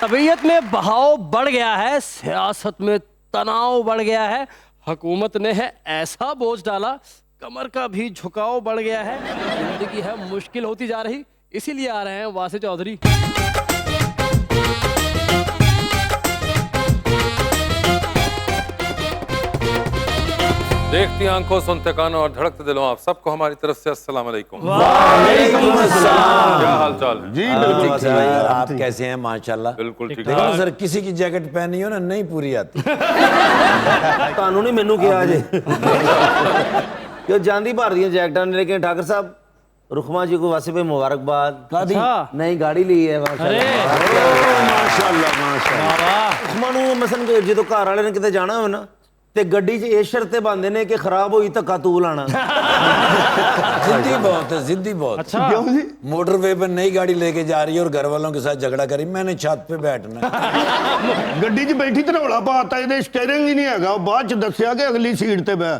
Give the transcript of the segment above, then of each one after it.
तबीयत में बहाव बढ़ गया है, सियासत में तनाव बढ़ गया है, हुकूमत ने है ऐसा बोझ डाला, कमर का भी झुकाव बढ़ गया है, जिंदगी है मुश्किल होती जा रही। इसीलिए आ रहे हैं वासी चौधरी। देखती आंखों, सुनते कानों और धड़कते दिलों, आप सबको हमारी तरफ से अस्सलाम वालेकुम। वालेकुम अस्सलाम। क्या हाल चाल है? जी बिल्कुल सही। आप कैसे हैं? माशाल्लाह बिल्कुल ठीक देखो है। सर, किसी की जैकेट पहनी हो ना नहीं पूरी आती। कानूनी मैनू किया जे क्यों जानती भर दी जैकटा ने, लेकिन ठाकर साहब रुखमा जी को वासे पे मुबारकबाद। नई गाड़ी ली है माशाल्लाह माशाल्लाह। रुखमा नू मसन जो घर वाले ने किते जाना हो ना ते गड्डी च इस शर्त बांधे ने कि खराब हुई धक्का तू लाना। जिद्दी बहुत है, जिद्दी बहुत। अच्छा। क्यों जी? मोटरवे पर नई गाड़ी लेके जा रही है और घर वालों के साथ झगड़ा करी, मैंने छत पे बैठना। ਗੱਡੀ 'ਚ ਬੈਠੀ ਤੇ ਰੌਲਾ ਪਾਤਾ, ਇਹਦੇ ਸਟੀਅਰਿੰਗ ਹੀ ਨਹੀਂ ਹੈਗਾ। ਉਹ ਬਾਅਦ 'ਚ ਦੱਸਿਆ ਕਿ ਅਗਲੀ ਸੀਟ ਤੇ ਬੈ।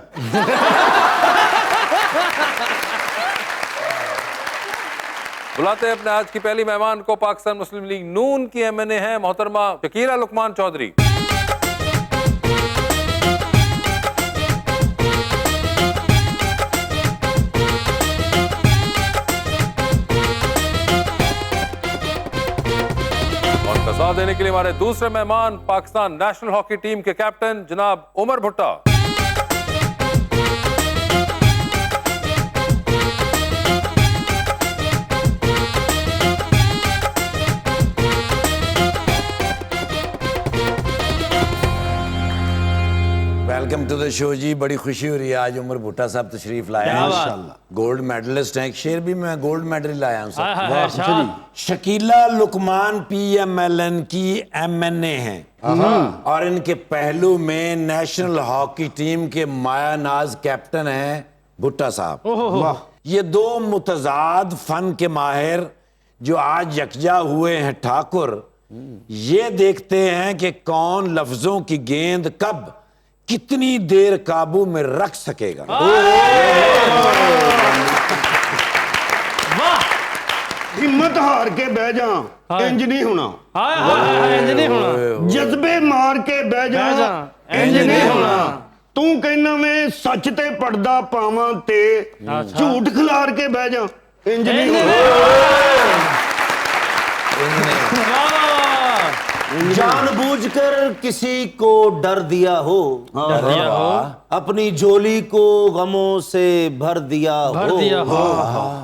बुलाते हैं अपने आज की पहली मेहमान को, पाकिस्तान मुस्लिम लीग नून की एमएनए है मोहतरमा शकीला लुकमान चौधरी। और का साथ देने के लिए हमारे दूसरे मेहमान पाकिस्तान नेशनल हॉकी टीम के कैप्टन जनाब उमर भुट्टा। वेलकम टू द शो जी। बड़ी खुशी हो रही है, आज उमर भुट्टा साहब तशरीफ लाए हैं। गोल्ड मेडलिस्ट हैं, शेर भी मैं गोल्ड मेडल लाया हूँ सर। शकीला लुकमान PMLN की MNA हैं और इनके पहलू में नेशनल हॉकी टीम के मायानाज कैप्टन हैं भुट्टा साहब। ये दो मुतजाद फन के माहिर जो आज यकजा हुए हैं ठाकुर, ये देखते हैं कि कौन लफ्जों की गेंद कब कितनी देर काबू में रख सकेगा। हिम्मत हार के बह जा, इंज नहीं होना। इंज नहीं होना। जज्बे मार के बह जा, इंज नहीं होना। तू कहना मैं सच ते पड़दा पावां ते झूठ खिलार के बह जा, इंज नहीं होना। जानबूझकर किसी को डर दिया हो, अपनी झोली को गमों से भर दिया हो।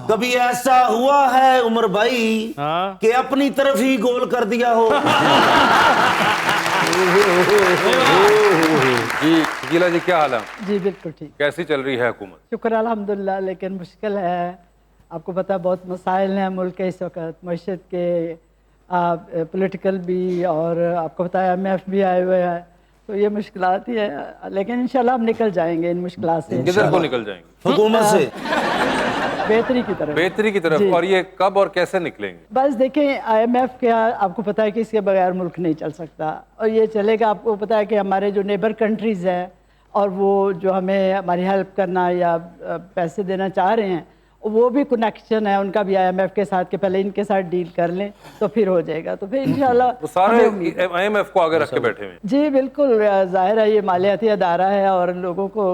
कभी ऐसा हुआ है उमर भाई कि अपनी तरफ ही गोल कर दिया हो। जी शकीला जी, क्या हाल है? जी बिल्कुल ठीक, कैसी चल रही है हुकूमत? शुक्र अल्हम्दुलिल्लाह, लेकिन मुश्किल है। आपको पता है बहुत मसाइल हैं मुल्क के इस वक्त, मईशत के, पॉलिटिकल भी, और आपको पता है MF भी आए हुए हैं, तो ये मुश्किलात ही है। लेकिन इंशाल्लाह हम निकल जाएंगे इन मुश्किलात से। किधर को निकल जाएंगे? हुकूमत से बेहतरी की तरफ। बेहतरी की तरफ। और ये कब और कैसे निकलेंगे? बस देखें, IMF के आपको पता है कि इसके बगैर मुल्क नहीं चल सकता, और ये चलेगा। आपको पता है कि हमारे जो नेबर कंट्रीज़ हैं और वो जो हमें हमारी हेल्प करना या पैसे देना चाह रहे हैं, वो भी कनेक्शन है उनका भी IMF के साथ, के पहले इनके साथ डील कर लें तो फिर हो जाएगा। तो फिर इंशाल्लाह वो सारे IMF को आगे रख के बैठे हुए हैं। जी बिल्कुल, जाहिर है ये मालियाती अदारा है और लोगों को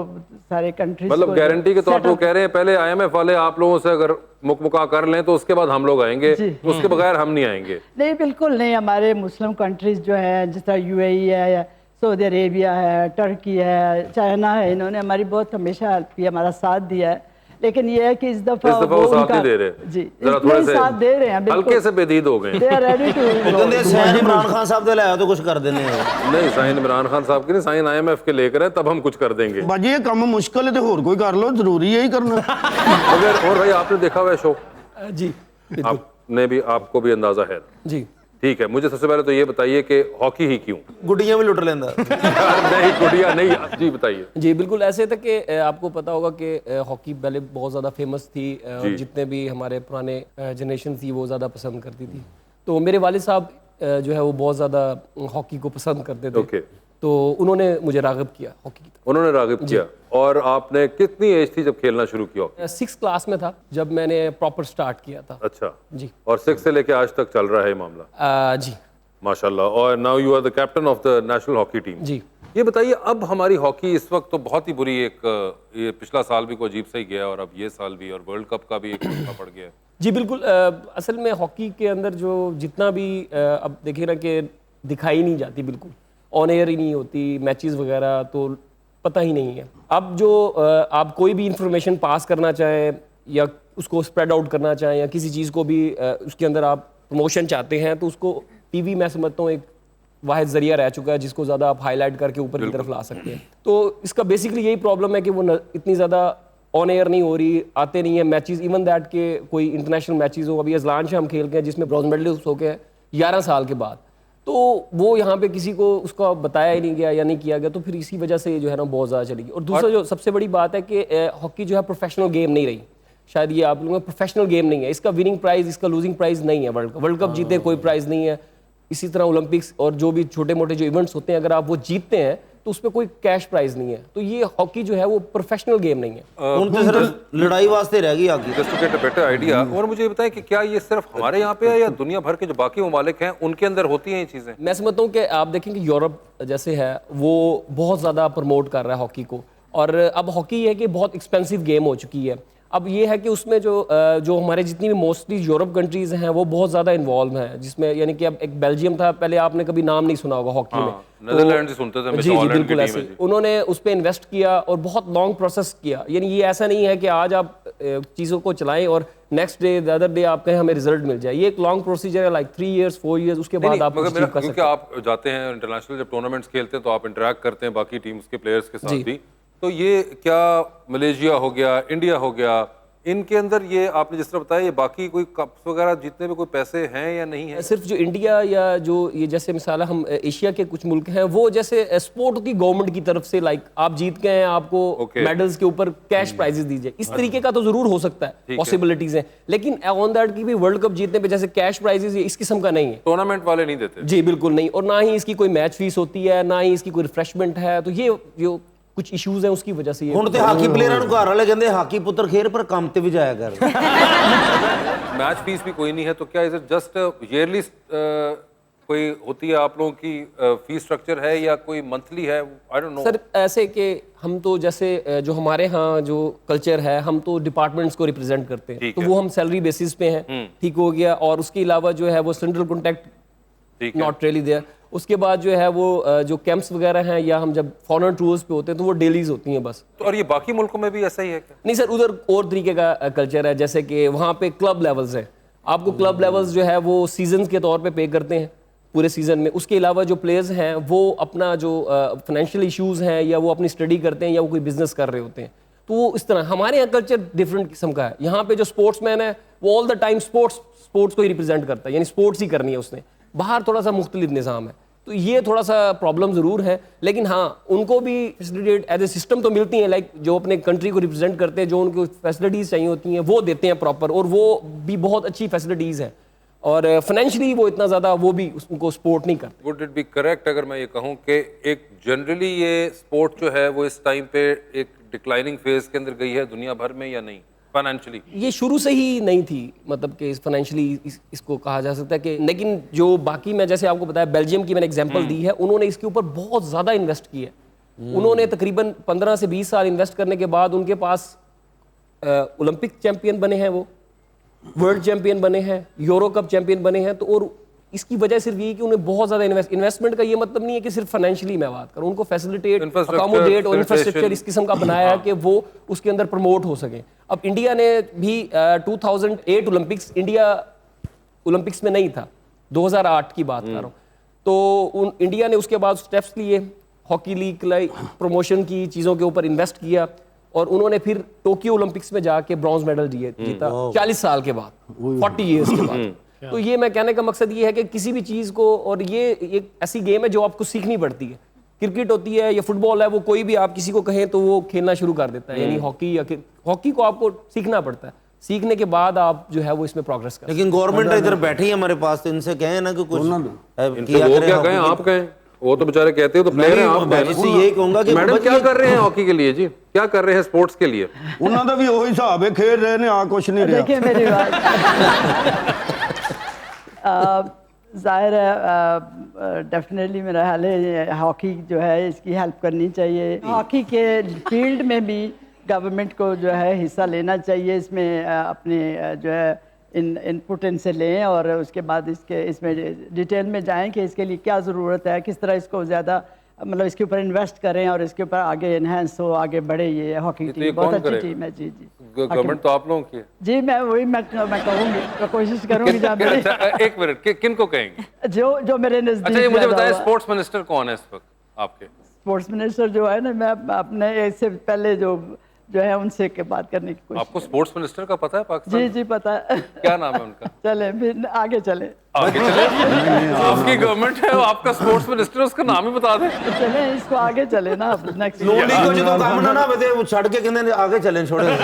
सारे कंट्रीज मतलब गारंटी के तौर पर वो कह रहे हैं पहले IMF वाले आप लोगों से अगर मुकमुका कर लें तो उसके बाद हम लोग आएंगे, उसके बगैर हम नहीं आएंगे। नहीं, बिल्कुल नहीं। हमारे मुस्लिम कंट्रीज जो हैं, जिस तरह UAE है, सऊदी अरेबिया है, टर्की है, चाइना है, इन्होंने हमारी बहुत हमेशा हेल्प की, हमारा साथ दिया है। लेकिन ये है कि इस दफा वो साथ नहीं दे रहे। जी, जरा थोड़े से साथ दे रहे हैं, हल्के से बेदीद हो गए। They are ready to sign Imran Khan साहब दे लाया तो कुछ कर देने हैं। नहीं, साइन इमरान खान साहब की नहीं, साइन IMF के लेकर है, तब हम कुछ कर देंगे। बाजी ये काम मुश्किल है तो होर कोई कर लो, जरूरी यही करना। मगर और भाई आपने देखा हुआ है शो? जी आपने भी, आपको भी अंदाजा है? जी ठीक है, मुझे सबसे पहले तो ये बताइए कि हॉकी ही क्यों? गुड्डियां भी लुट लेंदा। नहीं गुड़िया नहीं। जी बताइए। जी बिल्कुल, ऐसे था कि आपको पता होगा कि हॉकी पहले बहुत ज़्यादा फेमस थी, और जितने भी हमारे पुराने जनरेशन थी वो ज़्यादा पसंद करती थी। तो मेरे वालिद साहब जो है वो बहुत ज़्यादा हॉकी को पसंद करते थे। ओके। तो उन्होंने मुझे राग़िब किया हॉकी की तरफ। उन्होंने राग़िब किया। और आपने कितनी एज थी जब खेलना शुरू किया? 6th क्लास में था जब मैंने प्रॉपर स्टार्ट किया था। अच्छा जी। और 6 से लेके आज तक चल रहा है ये मामला? जी माशाल्लाह। और now you are the captain of the national hockey team. जी। ये बताइए, अब हमारी हॉकी इस वक्त तो बहुत ही बुरी ये पिछला साल भी कोई अजीब सा ही गया और अब ये साल भी, और वर्ल्ड कप का भी एक मसला पड़ गया है। जी बिल्कुल। असल में हॉकी के अंदर जो जितना भी अब देखिए ना कि दिखाई नहीं जाती, बिल्कुल ऑन एयर ही नहीं होती मैचेस वगैरह, तो पता ही नहीं है। अब जो आप कोई भी इंफॉर्मेशन पास करना चाहें या उसको स्प्रेड आउट करना चाहें या किसी चीज़ को भी उसके अंदर आप प्रमोशन चाहते हैं, तो उसको टीवी मैं समझता हूँ एक वाहिद जरिया रह चुका है जिसको ज़्यादा आप हाईलाइट करके ऊपर की तरफ ला सकते हैं। तो इसका बेसिकली यही प्रॉब्लम है कि वो इतनी ज़्यादा ऑन एयर नहीं हो रही, आते नहीं है मैचेस, इवन दैट के कोई इंटरनेशनल मैचेस हो। अभी अजलान से हम खेल के हैं जिसमें ब्रॉन्ज मेडलिस्ट हो गए 11 साल के बाद, तो वो यहाँ पे किसी को उसका बताया ही नहीं गया या नहीं किया गया, तो फिर इसी वजह से जो है ना बहुत ज़्यादा चली गई। और दूसरा जो सबसे बड़ी बात है कि हॉकी जो है प्रोफेशनल गेम नहीं रही। शायद ये आप लोगों में प्रोफेशनल गेम नहीं है, इसका विनिंग प्राइज, इसका लूजिंग प्राइज नहीं है। वर्ल्ड कप जीते कोई प्राइज नहीं है। इसी तरह ओलंपिक्स और जो भी छोटे मोटे जो इवेंट्स होते हैं, अगर आप वो जीतते हैं तो उसमें कोई कैश प्राइज नहीं है। तो ये हॉकी जो है वो प्रोफेशनल गेम नहीं है। उनके सिर्फ लड़ाई वास्ते रह गई hockey. Just to get a better idea. और मुझे ये बताएं कि क्या ये सिर्फ हमारे यहाँ पे है या दुनिया भर के जो बाकी ममालिक हैं उनके अंदर होती हैं ये चीज़ें? मैं समझता हूँ कि आप देखें कि यूरोप जैसे है वो बहुत ज़्यादा प्रमोट कर रहा है हॉकी को, और अब हॉकी है कि बहुत एक्सपेंसिव गेम हो चुकी है। अब ये है कि उसमें जो हमारे जितनी भी मोस्टली यूरोप कंट्रीज़ हैं वो बहुत ज़्यादा इन्वॉल्व हैं, जिसमें यानी कि अब एक बेल्जियम था, पहले आपने कभी नाम नहीं सुना होगा हॉकी में, नेदरलैंड से सुनते थे। जी जी बिल्कुल ऐसे उन्होंने उस पर इन्वेस्ट किया और बहुत लॉन्ग प्रोसेस किया। यानी ये ऐसा नहीं है कि आज आप चीज़ों को चलाएं और next day the other day आप कहें हमें रिजल्ट मिल जाए। ये एक लॉन्ग प्रोसीजर है, लाइक 3 years 4 years, उसके बाद आप अचीव कर सकते क्योंकि आप जाते हैं इंटरनेशनल जब टूर्नामेंट्स खेलते हैं तो आप इंटरेक्ट करते हैं बाकी टीम्स के प्लेयर्स के साथ भी। तो ये क्या मलेशिया हो गया, इंडिया हो गया, इनके अंदर ये आपने जिस तरह बताया, ये बाकी कोई कप्स वगैरह जीतने में कोई पैसे हैं या नहीं है? सिर्फ जो इंडिया या जो ये जैसे मिसाल हम एशिया के कुछ मुल्क हैं वो जैसे स्पोर्ट की गवर्नमेंट की तरफ से लाइक आप जीत गए हैं, आपको मेडल्स के ऊपर कैश प्राइजेस दीजिए, इस तरीके का तो जरूर हो सकता है, पॉसिबिलिटीज हैं। लेकिन ऑन दैट की भी वर्ल्ड कप जीतने पे जैसे कैश प्राइजेस इस किस्म का नहीं है, टूर्नामेंट वाले नहीं देते। जी बिल्कुल नहीं, और ना ही इसकी कोई मैच फीस होती है, ना ही इसकी कोई रिफ्रेशमेंट है। तो ये जो कुछ इश्यूज हैं उसकी वजह से ਹੁਣ ਤੇ ਹਾਕੀ ਪਲੇਅਰਾਂ ਨੂੰ ਘਰ ਵਾਲੇ ਕਹਿੰਦੇ ਹਾਕੀ ਪੁੱਤਰ ਖੇਰ ਪਰ ਕੰਮ ਤੇ ਵੀ ਜਾਇਆ ਕਰ। मैच फीस भी कोई नहीं है, तो क्या इज इट जस्ट ईयरली कोई होती है आप लोगों की फीस स्ट्रक्चर है या कोई मंथली है? I don't know sir. ऐसे कि हम तो जैसे जो हमारे यहाँ जो कल्चर है, हम तो डिपार्टमेंट्स को रिप्रेजेंट करते हैं, तो वो हम सैलरी बेसिस पे हैं, ठीक हो गया। और उसके अलावा जो है वो central contact not really there. उसके बाद जो है वो जो कैंप्स वगैरह हैं या हम जब फॉरेन टूर्स पे होते हैं तो वो डेलीज होती हैं बस। तो और ये बाकी मुल्कों में भी ऐसा ही है क्या? नहीं सर, उधर और तरीके का कल्चर है, जैसे कि वहाँ पे क्लब लेवल्स है, आपको क्लब लेवल्स जो है वो सीजन के तौर पे पे करते हैं पूरे सीजन में। उसके अलावा जो प्लेयर्स हैं वो अपना जो फाइनेंशियल इश्यूज हैं या वो अपनी स्टडी करते हैं या वो कोई बिजनेस कर रहे होते हैं, तो वो इस तरह। हमारे यहाँ कल्चर डिफरेंट किस्म का है। यहाँ पे जो स्पोर्ट्समैन है वो ऑल द टाइम स्पोर्ट्स को ही रिप्रेजेंट करता है, यानी स्पोर्ट्स ही करनी है उसने। बाहर थोड़ा सा मुख्तलिफ निज़ाम है, तो ये थोड़ा सा प्रॉब्लम ज़रूर है। लेकिन हाँ, उनको भी फैसिलिटेट एज ए सिस्टम तो मिलती हैं, लाइक जो अपने कंट्री को रिप्रेजेंट करते हैं, जो उनको फैसिलिटीज़ चाहिए होती हैं वो देते हैं प्रॉपर, और वो भी बहुत अच्छी फैसिलिटीज़ हैं। और फाइनेंशियली वो इतना ज़्यादा वो भी उनको सपोर्ट नहीं करते। वुड इट बी करेक्ट अगर मैं ये कहूँ कि एक जनरली ये स्पोर्ट जो है वो इस टाइम पे एक डिक्लाइनिंग फेज के अंदर गई है दुनिया भर में, या नहीं फाइनेंशियली? ये शुरू से ही नहीं थी, मतलब कि फाइनेंशियली इसको कहा जा सकता है कि। लेकिन जो बाकी मैं जैसे आपको बताया, बेल्जियम की मैंने एग्जांपल दी है, उन्होंने इसके ऊपर बहुत ज़्यादा इन्वेस्ट किया है। उन्होंने तकरीबन 15 से 20 साल इन्वेस्ट करने के बाद उनके पास ओलंपिक चैंपियन बने हैं, वो वर्ल्ड चैंपियन बने हैं, यूरो कप चैंपियन बने हैं। तो और इसकी वजह सिर्फ ये कि उन्हें बहुत ज़्यादा इन्वेस्टमेंट का ये मतलब नहीं है कि सिर्फ फाइनेंशियली मैं बात करूँ, उनको फैसिलिटेट, अकोमोडेट और इंफ्रास्ट्रक्चर इस किस्म का बनाया है कि वो उसके अंदर प्रमोट हो सके। अब इंडिया ने भी 2008 ओलंपिक्स, इंडिया ओलंपिक्स में नहीं था, 2008 की बात कर रहा हूँ, तो इंडिया ने उसके बाद स्टेप्स लिए, हॉकी लीग प्रमोशन की चीज़ों के ऊपर इन्वेस्ट किया, और उन्होंने फिर टोक्यो ओलंपिक्स में जाके ब्रॉन्ज मेडल जीता 40 साल के बाद, 40 ईयर्स के बाद। तो ये मैं कहने का मकसद ये है कि किसी भी चीज़ को, और ये एक ऐसी गेम है जो आपको सीखनी पड़ती है। क्रिकेट होती है या फुटबॉल है, वो कोई भी आप किसी को कहें तो वो खेलना शुरू कर देता है। यानी हॉकी को आपको सीखना पड़ता है, सीखने के बाद आप जो है वो इसमें प्रोग्रेस करें। लेकिन गवर्नमेंट इधर बैठी है हमारे पास, तो इनसे कहें ना कि कुछ क्या कहें, आप कहें, वो तो बेचारे कहते हो तो प्लेयर हैं आप। यही कहूंगा कि मैडम क्या कर रहे हैं हॉकी के लिए? जी क्या कर रहे हैं स्पोर्ट्स के लिए? ਉਹਨਾਂ ਦਾ ਵੀ ਉਹੀ ਹਿਸਾਬ ਹੈ, ਖੇਡ ਰਹੇ ਨੇ, ਆ ਕੁਛ ਨਹੀਂ ਰਿਹਾ। देखिए मेरी बात जाहिर है डेफिनेटली मेरा ख्याल है हॉकी जो है इसकी हेल्प करनी चाहिए। हॉकी के फील्ड में भी गवर्नमेंट को जो है हिस्सा लेना चाहिए, इसमें अपने जो है इनपुट इनसे लें और उसके बाद इसमें डिटेल में जाएं कि इसके लिए क्या ज़रूरत है, किस तरह इसको ज़्यादा मतलब इसके ऊपर इन्वेस्ट करें और इसके ऊपर आगे इन्हेंस हो, आगे बढ़े। ये हॉकी टीम बहुत अच्छी टीम है। जी जी, गवर्नमेंट तो आप लोगों की है। जी मैं कहूँगी, मैं कोशिश करूँगी। एक मिनट, किनको कहेंगे? जो मेरे नजदीक। अच्छा, ये मुझे बताएं स्पोर्ट्स मिनिस्टर कौन है इस वक्त आपके? स्पोर्ट्स मिनिस्टर जो है ना, मैं अपने इससे पहले जो है उनसे के बात करने की कोशिश। आपको स्पोर्ट्स मिनिस्टर का पता है पाकिस्तान? जी जी पता है। क्या नाम है उनका? चले फिर आगे चले। आपकी गवर्नमेंट है, आपका स्पोर्ट्स मिनिस्टर, उसका नाम ही बता दें। चले इसको आगे चले ना नेक्स्ट। लोली को जो काम ना बते वो छड़ के कहंदे आगे चलें, छोड़े।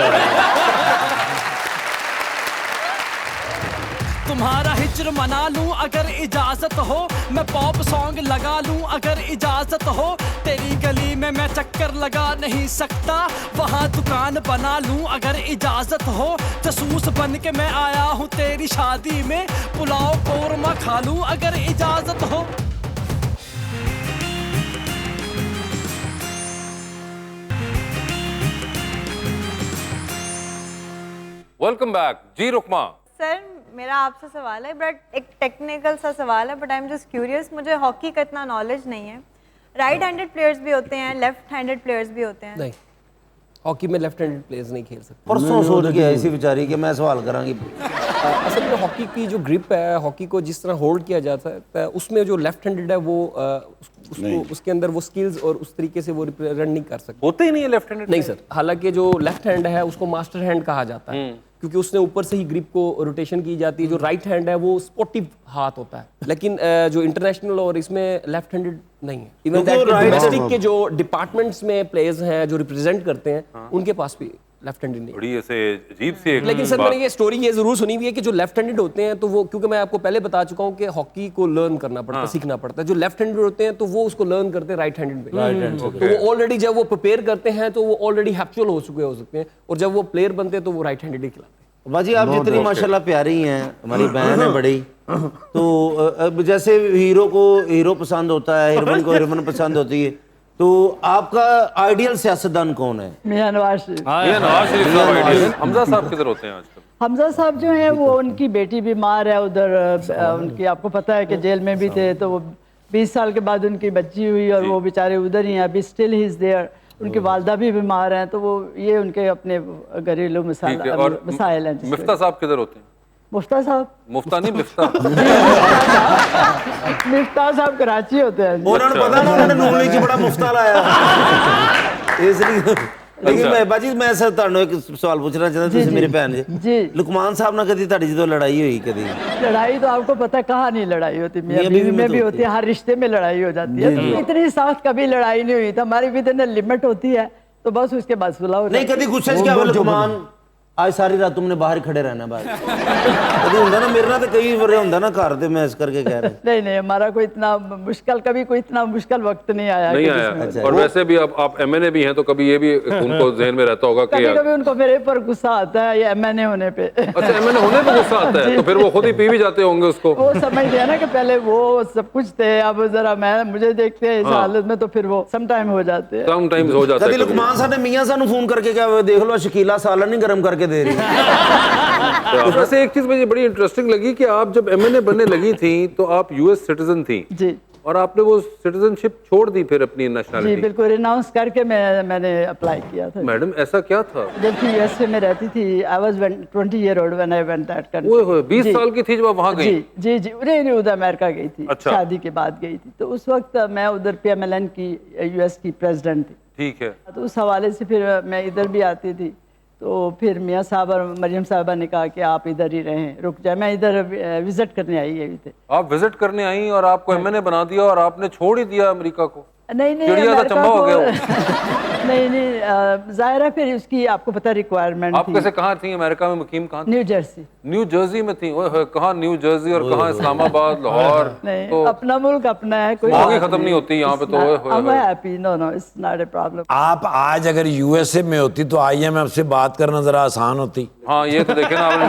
तुम्हारा हिज्र मना लूं अगर इजाजत हो, मैं पॉप सॉन्ग लगा लूं अगर इजाजत हो, तेरी गली में मैं चक्कर लगा नहीं सकता, वहाँ दुकान बना लूं अगर इजाजत हो, जासूस बन के मैं आया हूँ तेरी शादी में, पुलाव कोरमा खा लूं अगर इजाजत हो। वेलकम बैक जी रुकमा। सर मेरा आपसे सवाल है, बट एक टेक्निकल सा सवाल है, but I am just curious. मुझे हॉकी का इतना नॉलेज नहीं है। राइट हैंडेड प्लेयर्स भी होते हैं, लेफ्ट हैंडेड प्लेयर्स भी होते हैं। नहीं, हॉकी में लेफ्ट हैंडेड प्लेयर्स नहीं खेल सकते। परसों सोच के ऐसी बेचारी कि मैं सवाल करांगी। असल में हॉकी की जो ग्रिप है, हॉकी को जिस तरह होल्ड किया जाता है, उसमें जो लेफ्ट हैंडेड है वो उसको उसके अंदर वो स्किल्स और उस तरीके से वो रिप्रेजेंट नहीं कर सकते। होते ही नहीं है लेफ्ट हैंडेड? नहीं सर, हालांकि जो लेफ्ट हैंड है उसको मास्टर हैंड कहा जाता है, क्योंकि उसने ऊपर से ही ग्रिप को रोटेशन की जाती है। जो राइट हैंड है वो स्पोर्टिव हाथ होता है, लेकिन जो इंटरनेशनल और इसमें लेफ्ट हैंडेड नहीं है। इवन डोमेस्टिक के जो डिपार्टमेंट्स में प्लेयर्स हैं जो रिप्रेजेंट करते हैं, उनके पास भी लेफ्ट हैंडेड नहीं है। बड़ी ऐसे अजीब सी एक लेकिन सर मैंने ये स्टोरी ये जरूर सुनी हुई है कि जो लेफ्ट हैंडेड होते हैं तो वो, क्योंकि मैं आपको पहले बता चुका हूँ कि हॉकी को लर्न करना पड़ता है, सीखना पड़ता है। जो लेफ्ट हैंडेड होते हैं तो वो उसको लर्न करते हैं राइट हैंडेड पे। तो वो ऑलरेडी जब वो प्रिपेयर करते हैं तो वो ऑलरेडी हैप्चुअल हो चुके हो सकते हैं, और जब वो प्लेयर बनते हैं तो वो राइट हैंडेड ही खिलाते हैं। बाजी आप जितनी माशाल्लाह प्यारी हैं, हमारी बहन है बड़ी, तो अब जैसे हीरो को हीरो पसंद होता है, हीरोइन को हीरोइन पसंद होती है, तो आपका आइडियल सियासतदान कौन है? मियां नवाज शरीफ। नवाज शरीफ साहब आइडियल। हमजा साहब किधर होते हैं आजकल? हमजा साहब जो हैं वो, उनकी बेटी बीमार है उधर, उनकी आपको पता है कि जेल में भी थे, तो वो 20 साल के बाद उनकी बच्ची हुई और वो बेचारे उधर ही हैं अभी, स्टिल ही इज देयर। उनकी वालदा भी बीमार हैं, तो वो ये उनके अपने घरेलू मसाइल हैं। मिफ्ता साहब किधर होते हैं? मुफ्ता साहब? मुफ्ता नहीं, मिफ्ता। मिफ्ता साहब कराची होते हैं। उन्होंने पता ना, उन्होंने नून लीची बड़ा मुफ्ता लाया इसलिए। लेकिन मैं बाजी मैं सर ਤੁਹਾਨੂੰ ਇੱਕ सवाल पूछना चाहता, ਤੁਸੀਂ मेरे भैन जी लुकमान साहब ਨਾਲ कभी ਤੁਹਾਡੀ ਜਦੋਂ लड़ाई हुई? कभी लड़ाई तो आपको पता कहाँ नहीं लड़ाई होती, मियां बीवी में भी होती है, हर रिश्ते में लड़ाई हो जाती है। इतनी सख्त कभी लड़ाई नहीं हुई, तो हमारी भी इतनी लिमिट होती है, तो बस उसके बाद सुलह हो जाती है। नहीं कभी गुस्से से क्या बोले लुकमान आज सारी रात तुमने बाहर ही खड़े रहना बाहर? कभी ਹੁੰਦਾ ना मेरे ਨਾਲ तो कई बार ਹੁੰਦਾ ना घर दे, मैं इस करके कह रहा हूं। नहीं हमारा कोई इतना मुश्किल, कभी कोई इतना मुश्किल वक्त नहीं आया। नहीं आया। और वैसे भी आप एमएनए भी हैं, तो कभी ये भी उनको जहन में रहता होगा कि कभी उनको मेरे पर गुस्सा आता है, ये एमएनए होने पे। अच्छा, एमएनए होने पे गुस्सा आता है, तो फिर वो खुद ही पी भी जाते होंगे उसको। वो समझते हैं ना कि पहले वो सब कुछ थे, अब जरा मुझे देखते हैं इस हालत में, तो फिर वो समटाइम हो जाते हैं। समटाइम्स हो जाता है। कभी लुकमान साहब ने मियां साहब फोन करके क्या देख लो शकीला सालन नहीं गर्म करके दे रही। वैसे एक चीज मुझे बड़ी इंटरेस्टिंग लगी कि आप जब एमएनए बनने लगी थी तो आप यूएस सिटीजन थी जी, और आपने वो सिटीजनशिप छोड़ दी फिर अपनी जी नेशनलिटी? बिल्कुल, रिनाउंस करके मैंने अप्लाई किया था। मैडम ऐसा क्या था? जबकि यूएसए में रहती थी, I was 20 year old when I went that country. ओए 20 साल की थी जब आप वहां गई? जी नहीं उधर अमेरिका गई थी। अच्छा। शादी के बाद गई थी, तो उस वक्त मैं उधर पीएमएलएन की यूएस की प्रेसिडेंट थी। ठीक है। तो उस हवाले से फिर मैं इधर भी आती थी, तो फिर मियाँ साहब और मरियम साहबा ने कहा कि आप इधर ही रहें, रुक जाए। मैं इधर विजिट करने आई है। आप विजिट करने आई और आपको एमएनए बना दिया और आपने छोड़ ही दिया अमेरिका को? नहीं चिड़िया का चंबा हो गया नहीं जाहिर है, फिर उसकी आपको पता रिक्वायरमेंट। आप कैसे कहाँ थी अमेरिका में? मुकीम कहाँ? New Jersey. न्यू जर्सी में थी? ओए कहाँ न्यू जर्सी और कहाँ इस्लामाबाद, लाहौर? नहीं, तो अपना मुल्क अपना है, कोई आगे खत्म नहीं होती यहाँ पे तो। Happy, no it's not a problem. आप आज अगर यूएसए में होती तो आईएमएफ से बात करना जरा आसान होती। हाँ ये तो देखे ना आपने।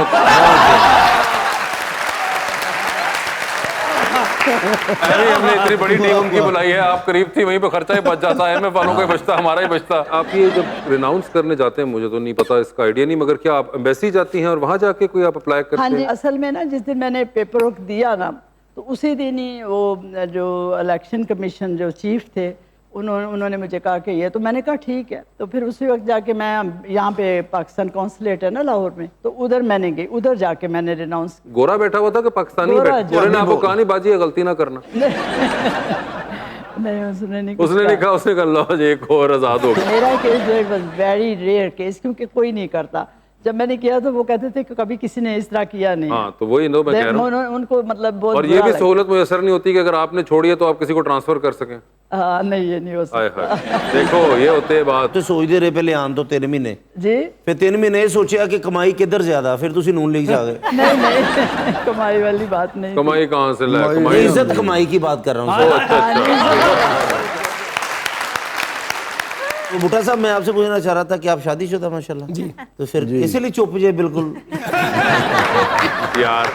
अरे हमने इतनी बड़ी टीम उनकी बुलाई है, आप करीब थी, वहीं पे खर्चा ही बच जाता है, मैं वालों का ही बचता, हमारा ही बचता। आप ये जब रिनाउंस करने जाते हैं, मुझे तो नहीं पता, इसका आइडिया नहीं, मगर क्या आप एम्बेसी जाती हैं और वहां जाके कोई आप अप्लाई करते हाँ जी, हैं? असल में ना जिस दिन मैंने पेपर वर्क दिया ना, तो उसी दिन ही वो जो इलेक्शन कमीशन जो चीफ थे उन्होंने मुझे कहा कि ये, तो मैंने कहा ठीक है। तो फिर उसी वक्त जाके मैं यहाँ पे पाकिस्तान कॉन्सुलेट है ना लाहौर में, तो उधर मैंने गई, उधर जाके मैंने रिनाउंस गोरा बैठा हुआ था कि पाकिस्तानी गोरा बैठा? गोरे ने आपको कहा नहीं बाजी है, गलती ना करना? नहीं, उसने नहीं उसने नहीं कहा, उसने कहा लो जी एक और आजाद हो गया। मेरा केस जो है वेरी रेयर केस, क्योंकि कोई नहीं करता। जब मैंने किया तो वो कहते थे कि कभी किसी ने इस तरह किया नहीं। हाँ, तो वही नो मैं कह रहा हूँ, उनको मतलब बहुत और ये भी सहूलत मुयसर नहीं होती कि अगर आपने छोड़ी है तो आप किसी को ट्रांसफर कर सकें। हाँ, नहीं, ये नहीं हो हाय सकता। हाय, देखो ये होते है बात। तो सोचते रहे पहले आन तो 3 महीने, जी फिर 3 महीने सोचा कि कमाई किधर ज्यादा, फिर तुसी नून लीग जा गए। नहीं कमाई वाली बात नहीं। कमाई कहाँ से लाए? मैं कमाई इज्जत कमाई की बात कर रहा हूँ। तो भुट्टा साहब, मैं आपसे पूछना चाह रहा था कि आप शादीशुदा माशाल्लाह जी, तो फिर इसीलिए चुप जे बिल्कुल यार,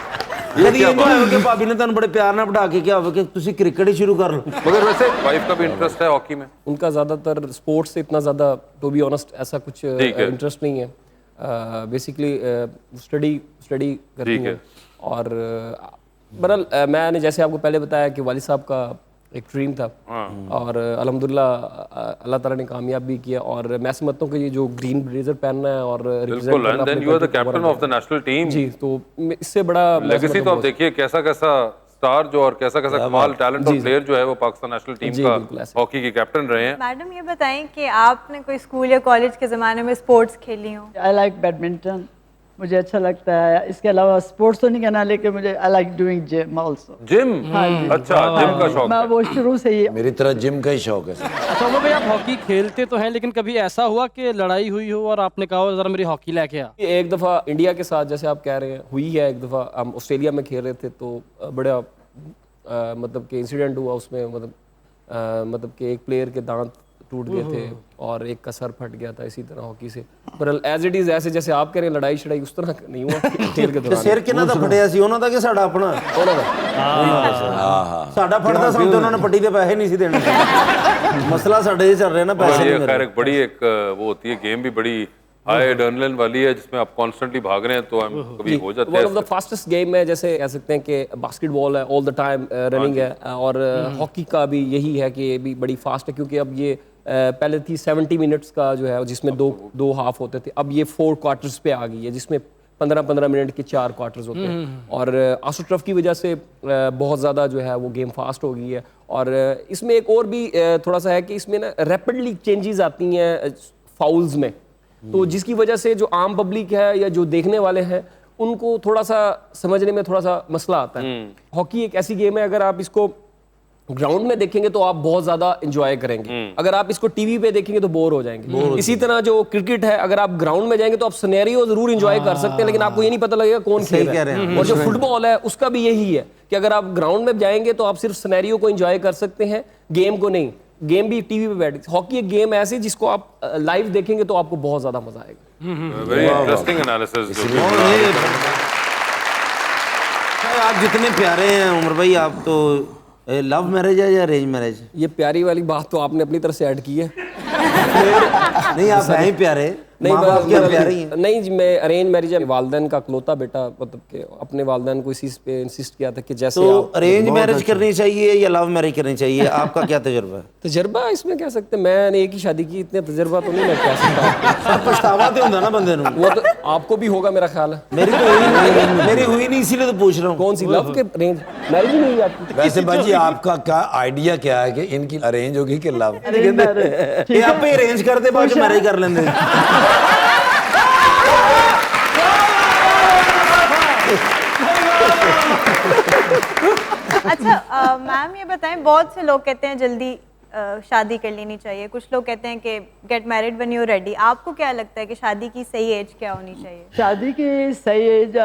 कभी ये होया कि भाभी ने तुम बड़े प्यार ना बढ़ा के क्या हो कि तुसी क्रिकेट ही शुरू कर लो? मगर वैसे वाइफ का भी इंटरेस्ट है हॉकी में? उनका ज़्यादातर स्पोर्ट्स से इतना ज़्यादा, टू बी ऑनेस्ट, ऐसा कुछ है। इंटरेस्ट नहीं है। बेसिकली स्टडी करती हैं। और बहरहाल मैंने जैसे आपको पहले बताया कि वालिद साहब का एक ड्रीम था, और अल्हम्दुलिल्लाह अल्लाह ताला ने कामयाब भी किया। और मैं समझता हूँ कि ये जो ग्रीन ब्लेजर पहनना है और बिल्कुल, and then you are the captain of the national team जी, तो इससे बड़ा लेगेसी तो आप देखिए कैसा कैसा स्टार जो और कैसा कैसा कमाल टैलेंट और प्लेयर जो है वो पाकिस्तान नेशनल टीम का हॉकी के कैप्टन रहे हैं। मैडम ये बताएं कि आपने कोई स्कूल या कॉलेज के ज़माने में स्पोर्ट्स खेली हो? आई लाइक बैडमिंटन, मुझे अच्छा लगता है। इसके अलावा स्पोर्ट्स तो नहीं कहना, लेकिन मुझे I like doing gym also. Gym? अच्छा, जिम का शौक मैं है। वो शुरू से ही। मेरी तरह जिम का ही शौक है। अच्छा उमर भाई, आप हॉकी खेलते तो हैं, लेकिन कभी ऐसा हुआ कि लड़ाई हुई हो और आपने कहा हो जरा मेरी हॉकी लेके आ? एक दफ़ा इंडिया के साथ, जैसे आप कह रहे हैं, हुई है। एक दफ़ा हम ऑस्ट्रेलिया में खेल रहे थे, तो बड़ा मतलब कि इंसिडेंट हुआ उसमें, मतलब कि एक प्लेयर के दांत टूट गए थे और एक का सर फट गया था इसी तरह हॉकी से। पर एज इट इज, ऐसे जैसे आप कह रहे हैं लड़ाई शड़ाई, उस तरह नहीं हुआ खेल के दौरान। सिर किना दा फटिया सी ਉਹਨਾਂ ਦਾ ਕਿ ਸਾਡਾ ਆਪਣਾ? ਉਹਨਾਂ ਦਾ। ਸਾਡਾ ਫੜਦਾ ਸਾਨੂੰ ਤੇ ਉਹਨਾਂ ਨੇ ਪੱਟੀ ਦੇ ਪੈਸੇ ਨਹੀਂ ਸੀ ਦੇਣੇ। ਮਸਲਾ ਸਾਡੇ 'ਚ ਚੱਲ ਰਿਹਾ ना, पैसे नहीं। खैर एक बड़ी एक वो होती है गेम भी बड़ी हाई एड्रेनलिन वाली है जिसमें आप कॉन्स्टेंटली भाग रहे हैं, तो हम कभी हो जाते हैं। One of the fastest game है, जैसे कह सकते हैं कि बास्केटबॉल है, ऑल द टाइम रनिंग है, और हॉकी का भी यही है कि ये भी बड़ी फास्ट है, क्योंकि अब ये पहले थी 70 मिनट्स का जो है, जिसमें दो हाफ होते थे, अब ये 4 क्वार्टर्स पे आ गई है, जिसमें 15-15 मिनट के 4 क्वार्टर्स होते हैं। और आस्ट्रोटर्फ की वजह से बहुत ज़्यादा जो है वो गेम फास्ट हो गई है। और इसमें एक और भी थोड़ा सा है कि इसमें ना रैपिडली चेंजेस आती हैं फाउल्स में, तो जिसकी वजह से जो आम पब्लिक है या जो देखने वाले हैं उनको थोड़ा सा समझने में थोड़ा सा मसला आता है। हॉकी एक ऐसी गेम है, अगर आप इसको ग्राउंड में देखेंगे तो आप बहुत ज्यादा एंजॉय करेंगे, अगर आप इसको टीवी पे देखेंगे तो बोर हो जाएंगे। इसी तरह जो क्रिकेट है, अगर आप ग्राउंड में जाएंगे तो आप सिनेरियो जरूर एंजॉय कर सकते हैं, लेकिन आपको ये नहीं पता लगेगा कौन खेल रहा है। और जो फुटबॉल है उसका भी यही है कि अगर आप ग्राउंड में जाएंगे तो आप सिर्फ सिनेरियो को एंजॉय कर सकते हैं, गेम को नहीं। गेम भी टीवी पे बैठ, हॉकी एक गेम ऐसी जिसको आप लाइव देखेंगे तो आपको बहुत ज्यादा मजा आएगा। Very interesting analysis. आप जितने प्यारे हैं उमर भाई, आप तो लव मैरिज है या अरेंज मैरिज? ये प्यारी वाली बात तो आपने अपनी तरफ से ऐड की है। नहीं, आप हैं ही प्यारे, नहीं, माँ बाप क्या प्यारे ही हैं। नहीं जी, मैं अरेंज मैरिज है। वालदैन का इकलौता बेटा, मतलब कि अपने वालदैन को इसी पे इंसिस्ट किया था कि जैसे तो आप अरेंज मैरिज करनी चाहिए या लव मैरिज करनी चाहिए? आपका क्या तजुर्बा है? तजर्बा इसमें कह सकते हैं, मैंने एक ही शादी की, इतने तजर्बा तो नहीं मैं कह सकता। पछतावा तो होता ना बंदे नूं। वो तो आपको भी होगा मेरा ख्याल है। मेरी तो हुई नहीं, इसीलिए तो पूछ रहा हूँ। कौन सी लव के अरेंज मैरिज नहीं हुई आपकी? वैसे बाजी आपका क्या आइडिया क्या है कि इनकी अरेंज होगी कि लव? ये आप ही अरेंज करते, बाद में मैरिज कर लेंगे। अच्छा मैम ये बताएं, बहुत से लोग कहते हैं जल्दी शादी कर लेनी चाहिए, कुछ लोग कहते हैं कि get married when you are ready. आपको क्या लगता है कि शादी की सही एज क्या होनी चाहिए? शादी की सही एज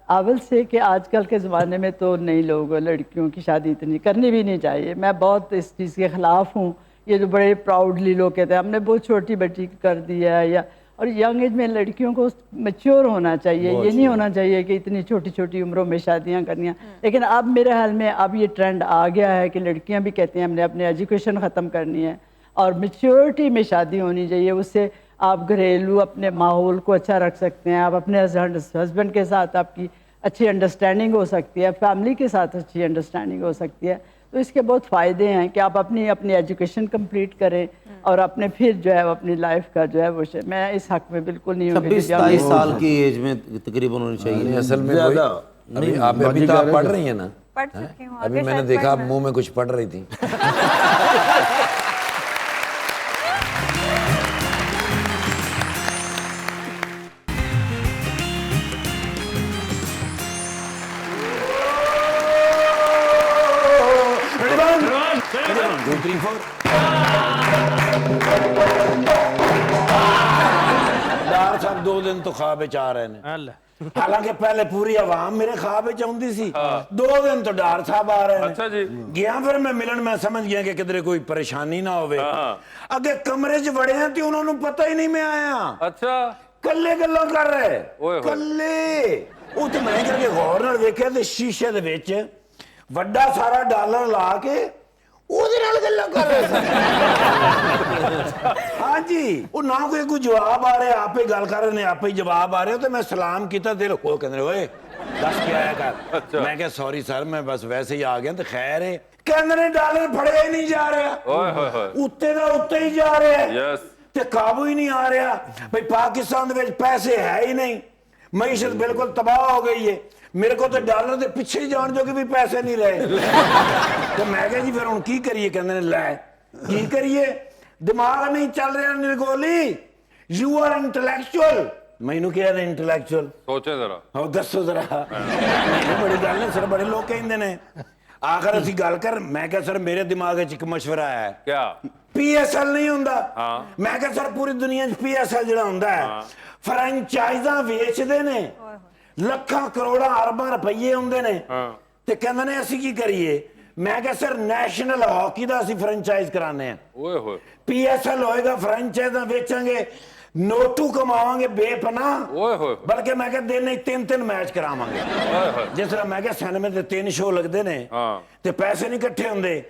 अव्वल से कि आजकल के ज़माने में तो नई लोग लड़कियों की शादी इतनी करनी भी नहीं चाहिए। मैं बहुत इस चीज़ के ख़िलाफ़ हूँ। ये जो बड़े प्राउडली लोग कहते हैं हमने बहुत छोटी बच्ची कर दी है, या और यंग एज में लड़कियों को मैच्योर होना चाहिए, ये नहीं होना चाहिए कि इतनी छोटी छोटी उम्रों में शादियां करनियां। लेकिन अब मेरे हाल में अब ये ट्रेंड आ गया है कि लड़कियां भी कहती हैं हमने अपनी एजुकेशन ख़त्म करनी है और मैच्योरिटी में शादी होनी चाहिए। उससे आप घरेलू अपने माहौल को अच्छा रख सकते हैं, आप अपने हस्बैंड के साथ आपकी अच्छी अंडरस्टैंडिंग हो सकती है, फैमिली के साथ अच्छी अंडरस्टैंडिंग हो सकती है। तो इसके बहुत फ़ायदे हैं कि आप अपनी एजुकेशन कंप्लीट करें और अपने फिर जो है अपनी लाइफ का जो है वो मैं इस हक में बिल्कुल नहीं हूँ। 26-27 साल की एज में तकरीबन होनी चाहिए। असल में ज़्यादा अभी अभी तो आप पढ़ रही हैं ना? पढ़ चुकी हूँ। अभी मैंने देखा आप मुंह में कुछ पढ़ रही थी। डॉक्टर साहब 2 दिन तो ख्वाब च आ रहे हैं, हालांकि पहले पूरी आवाम मेरे ख्वाब च आउंदी सी। 2 दिन तो डॉक्टर साहब आ रहे हैं। अच्छा जी। गया फिर मैं मिलन, मैं समझ गया कि किधरे कोई परेशानी ना होवे। अगे कमरे च वड़े हैं तो उन्होंने पता ही नहीं मैं आया। अच्छा, कल्ले गल्लां कर रहे, ओए होए। कल्ले। ਉਹ ਤੇ ਮੈਂ ਕਰਕੇ ਗੌਰ ਨਾਲ ਵੇਖਿਆ ਤੇ ਸ਼ੀਸ਼ੇ ਦੇ ਵਿੱਚ ਵੱਡਾ ਸਾਰਾ ਡਾਲਰ ਲਾ ਕੇ ਉਹਦੇ ਨਾਲ ਗੱਲਾਂ ਕਰ ਰਹੇ ਸੀ। ਹਾਂਜੀ, ਉਹ ਨਾ ਕੋਈ ਜਵਾਬ ਆ ਰਿਹਾ, ਆਪੇ ਗੱਲ ਕਰ ਰਹੇ ਨੇ, ਆਪੇ ਜਵਾਬ ਆ ਰਿਹਾ। ਤੇ ਮੈਂ ਸਲਾਮ ਕੀਤਾ ਤੇ ਉਹ ਕਹਿੰਦੇ ਓਏ ਦੱਸ ਕੇ ਆਇਆ ਕਰ। ਮੈਂ ਕਿਹਾ ਸੌਰੀ ਸਰ, ਮੈਂ ਬਸ ਵੈਸੇ ਹੀ ਆ ਗਿਆ। ਤੇ ਖੈਰ ਹੈ, ਕਹਿੰਦੇ ਨੇ ਡਾਲਰ ਫੜਿਆ ਹੀ ਨਹੀਂ ਜਾ ਰਿਹਾ। ਓਏ ਹੋਏ ਹੋਏ, ਉੱਤੇ ਦਾ ਉੱਤੇ ਹੀ ਜਾ ਰਿਹਾ ਯੈਸ। ਤੇ ਕਾਬੂ ਹੀ ਨਹੀਂ ਆ ਰਿਹਾ। ਭਈ ਪਾਕਿਸਤਾਨ ਦੇ ਵਿੱਚ ਪੈਸੇ ਹੈ ਹੀ ਨਹੀਂ, ਮਈਸ਼ਤ ਬਿਲਕੁਲ ਤਬਾਹ ਹੋ ਗਈ ਹੈ। ਮੇਰੇ ਕੋਲ ਤਾਂ ਡਾਲਰ ਦੇ ਪਿੱਛੇ ਹੀ ਜਾਣ ਜੋਗੇ ਵੀ ਪੈਸੇ ਨਹੀਂ ਰਹੇ। ਤੇ ਮੈਂ ਕਿਹਾ ਜੀ ਫਿਰ ਹੁਣ ਕੀ ਕਰੀਏ? ਕਹਿੰਦੇ ਨੇ ਲੈ ਕੀ ਕਰੀਏ, ਦਿਮਾਗ ਨਹੀਂ ਚੱਲ ਰਿਹਾ ਨਿਰਗੋਲੀ, ਯੂ ਆਰ ਇੰਟੈਲੈਕਚੁਅਲ। ਮੈਨੂੰ ਕਿਹਾ ਨੇ ਇੰਟੈਲੈਕਚੁਅਲ, ਸੋਚੇ ਜ਼ਰਾ। ਹਾਂ ਦੱਸੋ ਜ਼ਰਾ। ਬੜੀ ਗੱਲ ਹੈ ਸਰ, ਬੜੇ ਲੋਕ ਕਹਿੰਦੇ ਨੇ। ਆਖਰ ਅਸੀਂ ਗੱਲ ਕਰ, ਮੈਂ ਕਿਹਾ ਸਰ ਮੇਰੇ ਦਿਮਾਗ 'ਚ ਇੱਕ ਮਸ਼ਵਰਾ ਆਇਆ। ਕਿਆ? PSL ਨਹੀਂ ਹੁੰਦਾ। ਹਾਂ। ਮੈਂ ਕਿਹਾ ਸਰ ਪੂਰੀ ਦੁਨੀਆ 'ਚ PSL ਜਿਹੜਾ ਹੁੰਦਾ ਹੈ, ਫਰੈਂਚਾਈਜ਼ਾਂ ਵੇਚਦੇ ਨੇ, ਲੱਖਾਂ ਕਰੋੜਾਂ ਅਰਬਾਂ ਰੁਪਈਏ ਹੁੰਦੇ ਨੇ। ਤੇ ਕਹਿੰਦੇ ਨੇ ਅਸੀਂ ਕੀ ਕਰੀਏ? ਮੈਂ ਕਿਹਾ ਸਰ ਨੈਸ਼ਨਲ ਹਾਕੀ ਦਾ ਅਸੀਂ ਫਰੈਂਚਾਈਜ਼ ਕਰਾਣੇ ਆ। ਓਏ ਹੋਏ, PSL ਹੋਏਗਾ, ਫਰੈਂਚਾਈਜ਼ਾਂ ਵੇਚਾਂਗੇ, ਨੋਟੂ ਕਮਾਵਾਂਗੇ ਬੇਪਨਾਹ। ਓਏ ਹੋਏ, ਬਲਕਿ ਮੈਂ ਕਿਹਾ ਦਿਨ ਵਿੱਚ 3-3 ਮੈਚ ਕਰਾਵਾਂਗੇ। ਓਏ ਹੋਏ। ਜਿਸ ਤਰ੍ਹਾਂ ਮੈਂ ਕਿਹਾ ਸਿਨੇਮੇ ਤੇ 3 ਸ਼ੋਅ ਲੱਗਦੇ ਨੇ ਤੇ ਪੈਸੇ ਨਹੀਂ ਇਕੱਠੇ ਹੁੰਦੇ,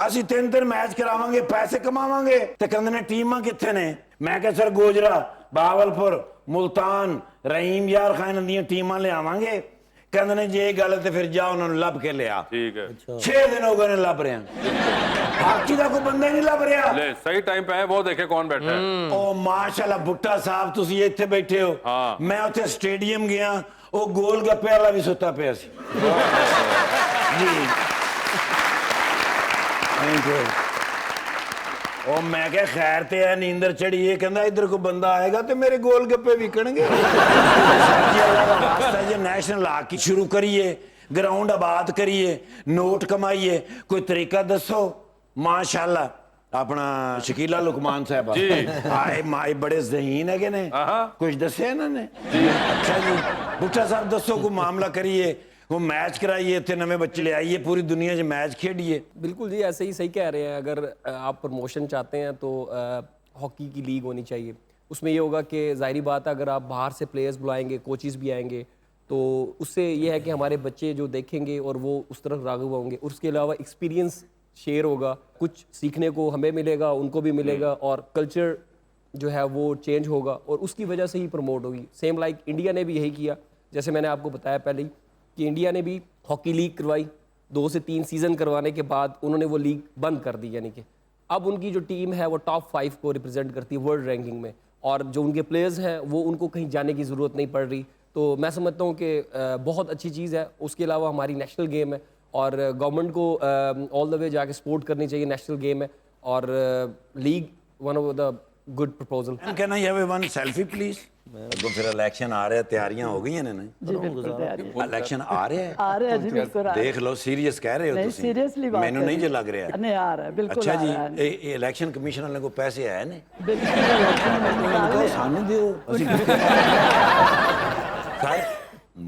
ਅਸੀਂ 3-3 ਮੈਚ ਕਰਾਵਾਂਗੇ, ਪੈਸੇ ਕਮਾਵਾਂਗੇ। ਤੇ ਕਹਿੰਦੇ ਨੇ ਟੀਮਾਂ ਕਿੱਥੇ ਨੇ? ਮੈਂ ਕਿਹਾ ਸਰ ਗੋਜਰਾ, ਬਾਵਲਪੁਰ, ਮੁਲਤਾਨ, ਰਹੀਮ ਯਾਰ ਖਾਨ ਦੀਆਂ ਟੀਮਾਂ ਲਿਆਵਾਂਗੇ। ਕਹਿੰਦੇ ਨੇ ਜੇ ਇਹ ਗੱਲ ਤੇ ਫਿਰ ਜਾ ਉਹਨਾਂ ਨੂੰ ਲੱਭ ਕੇ ਲਿਆ। ਠੀਕ ਹੈ। 6 ਦਿਨ ਹੋ ਗਏ ਨੇ ਲੱਭ ਰਿਹਾ, ਹਾਕੀ ਦਾ ਕੋਈ ਬੰਦਾ ਹੀ ਨਹੀਂ ਲੱਭ ਰਿਹਾ। ले सही टाइम पे है, वो देखे कौन बैठा है। ਉਹ ਮਾਸ਼ਾਅੱਲਾ ਬੁੱਟਾ ਸਾਹਿਬ ਤੁਸੀਂ ਇੱਥੇ ਬੈਠੇ ਹੋ, ਮੈਂ ਉੱਥੇ ਸਟੇਡੀਅਮ ਗਿਆ, ਉਹ ਗੋਲ ਗੱਪੇ ਵਾਲਾ ਵੀ ਸੁੱਤਾ ਪਿਆ ਸੀ। ਜੀ ਉਹ ਮੈਂ ਕਿਹਾ ਖੈਰ ਤੇ ਹੈ, ਨੀਂਦਰ ਚੜੀ। ਇਹ ਕਹਿੰਦਾ ਇੱਧਰ ਕੋਈ ਬੰਦਾ ਆਏਗਾ ਤੇ ਮੇਰੇ ਗੋਲ ਗੱਪੇ ਵਿਕਣਗੇ। ਵਾਸਤਾ ਜੇ ਨੈਸ਼ਨਲ ਹਾਕੀ ਸ਼ੁਰੂ ਕਰੀਏ, ਗਰਾਊਂਡ ਆਬਾਦ ਕਰੀਏ, ਨੋਟ ਕਮਾਈਏ, ਕੋਈ ਤਰੀਕਾ ਦੱਸੋ। ਮਾਸ਼ਾਅੱਲਾ ਆਪਣਾ ਸ਼ਕੀਲਾ ਲੁਕਮਾਨ ਸਾਹਿਬ ਆਏ ਮਾਏ ਬੜੇ ਜ਼ਹੀਨ ਹੈਗੇ ਨੇ, ਕੁਝ ਦੱਸਿਆ ਇਹਨਾਂ ਨੇ। ਅੱਛਾ ਜੀ ਬੁੱਟਾ ਸਾਹਿਬ ਦੱਸੋ, ਕੋਈ ਮਾਮਲਾ ਕਰੀਏ, वो मैच कराइए, इतने नवे बच्चे ले आइए, पूरी दुनिया से मैच खेलिए। बिल्कुल जी, ऐसे ही सही कह रहे हैं। अगर आप प्रमोशन चाहते हैं तो हॉकी की लीग होनी चाहिए। उसमें ये होगा कि ज़ाहिरी बात है, अगर आप बाहर से प्लेयर्स बुलाएंगे, कोचेस भी आएंगे, तो उससे ये है कि हमारे बच्चे जो देखेंगे और वो उस तरफ राग़िब होंगे। उसके अलावा एक्सपीरियंस शेयर होगा, कुछ सीखने को हमें मिलेगा, उनको भी मिलेगा, और कल्चर जो है वो चेंज होगा और उसकी वजह से ही प्रमोट होगी। सेम लाइक इंडिया ने भी यही किया। जैसे मैंने आपको बताया पहले ही कि इंडिया ने भी हॉकी लीग करवाई, 2 से 3 सीज़न करवाने के बाद उन्होंने वो लीग बंद कर दी। यानी कि अब उनकी जो टीम है वो टॉप 5 को रिप्रेजेंट करती है वर्ल्ड रैंकिंग में, और जो उनके प्लेयर्स हैं वो उनको कहीं जाने की ज़रूरत नहीं पड़ रही। तो मैं समझता हूँ कि बहुत अच्छी चीज़ है। उसके अलावा हमारी नेशनल गेम है और गवर्नमेंट को ऑल द वे जाके सपोर्ट करनी चाहिए। नेशनल गेम है और league one of the good proposal. Can I have one selfie please? अगो फिर इलेक्शन आ रहा है, तैयारियां हो गई हैं ना? जी बिल्कुल तैयारी। इलेक्शन आ रहे हैं? आ रहे हैं जी, बिल्कुल आ रहे हैं। देख लो, सीरियस कह रहे हो नहीं, तुसी? सीरियसली बात मैनू कर नहीं रहे जो हैं। लग रहा है। नहीं आ रहा है, बिल्कुल अच्छा आ जी, रहा है। ये इलेक्शन कमीशन वाले को पैसे आए ने? बिल्कुल election में निकाल इनको रहे हैं। सानू दियो, असि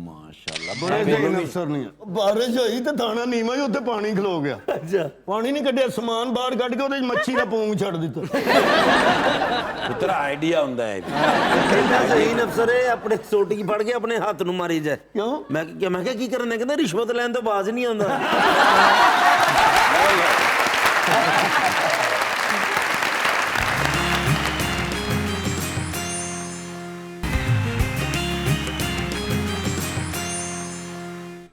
माशाल्लाह ਬੜੇ ਜਹੀਨ ਅਫਸਰ ਨੇ ਬਾਰਿਸ਼ ਹੋਈ ਤੇ ਥਾਣਾ ਨੀਵਾਂ ਹੀ ਉੱਥੇ ਪਾਣੀ ਖਲੋ ਗਿਆ ਅੱਛਾ ਪਾਣੀ ਨਹੀਂ ਕੱਢਿਆ ਸਮਾਨ ਬਾਹਰ ਕੱਢ ਕੇ ਉਹਦੇ 'ਚ ਮੱਛੀ ਦਾ ਪੂੰਗ ਛੱਡ ਦਿੱਤਾ ਪੁੱਤਰ ਆਈਡੀਆ ਹੁੰਦਾ ਹੈ ਕਹਿੰਦਾ ਜ਼ਹੀਨ ਅਫਸਰ ਇਹ ਆਪਣੇ ਸੋਟੀ ਫੜ ਕੇ ਆਪਣੇ ਹੱਥ ਨੂੰ ਮਾਰੀ ਜਾਏ ਕਿਉਂ ਮੈਂ ਕਿਹਾ ਕੀ ਕਰਨਾ ਕਹਿੰਦਾ ਰਿਸ਼ਵਤ ਲੈਣ ਤੋਂ ਬਾਜ਼ ਨਹੀਂ ਆਉਂਦਾ